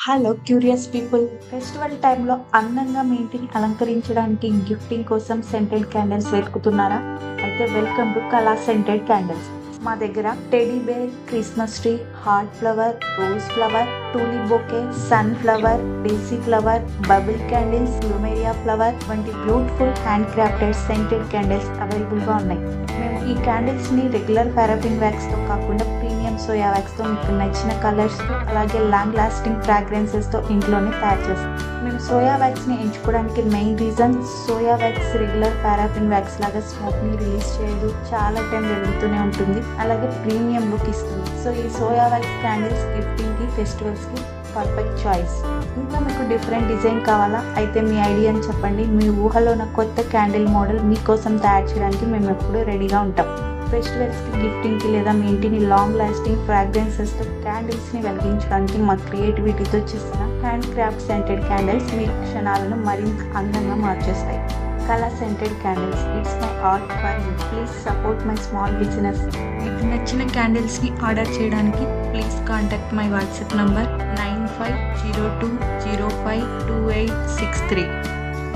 Hello curious people, festival టైంలో అందంగా మీ ఇంటిని అలంకరించడానికి గిఫ్టింగ్ కోసం సెంటెడ్ క్యాండిల్స్ వెతుకుతున్నారా? అయితే welcome to Kala scented candles. మా దగ్గర teddy bear, Christmas tree, heart flower, rose flower, tulip bouquet, sun flower, daisy flower, bubble candles, plumeria flower వంటి beautiful hand crafted scented candles అవైలబుల్గా ఉన్నాయి. మేము ఈ క్యాండిల్స్ని రెగ్యులర్ పారాఫిన్ వ్యాక్స్తో కాకుండా ప్రీమియం సోయా వ్యాక్స్తో మీకు నచ్చిన కలర్స్తో అలాగే లాంగ్ లాస్టింగ్ ఫ్రాగ్రెన్సెస్తో ఇంట్లోనే తయారు చేస్తాం. మేము సోయా వ్యాక్స్ని ఎంచుకోవడానికి main reason, soya wax regular paraffin wax లాగా స్మోక్ని రిలీజ్ చేయదు, చాలా టైం వెలుగుతూనే ఉంటుంది, అలాగే ప్రీమియం లుక్ ఇస్తుంది. సో ఈ సోయా వ్యాక్స్ క్యాండిల్స్ గిఫ్టింగ్కి, ఫెస్టివల్స్కి పర్ఫెక్ట్ చాయిస్. ఇంకా మీకు డిఫరెంట్ డిజైన్ కావాలా? అయితే మీ ఐడియాని చెప్పండి. మీ ఊహలో ఉన్న కొత్త క్యాండిల్ మోడల్ మీకోసం తయారు చేయడానికి మేము ఎప్పుడూ రెడీగా ఉంటాం. ఫెస్టివల్స్కి, గిఫ్టింగ్కి లేదా మీ ఇంటిని లాంగ్ లాస్టింగ్ ఫ్రాగ్రెన్సెస్తో క్యాండిల్స్ని వెలిగించడానికి మా క్రియేటివిటీతో చేసిన హ్యాండ్ క్రాఫ్ట్ సెంటెడ్ క్యాండిల్స్ మీ క్షణాలను మరింత అందంగా మార్చేస్తాయి. కళా scented candles, it's my art for you. Please support my small business. మీకు నచ్చిన క్యాండిల్స్ని ఆర్డర్ చేయడానికి please contact my WhatsApp number 9502052863.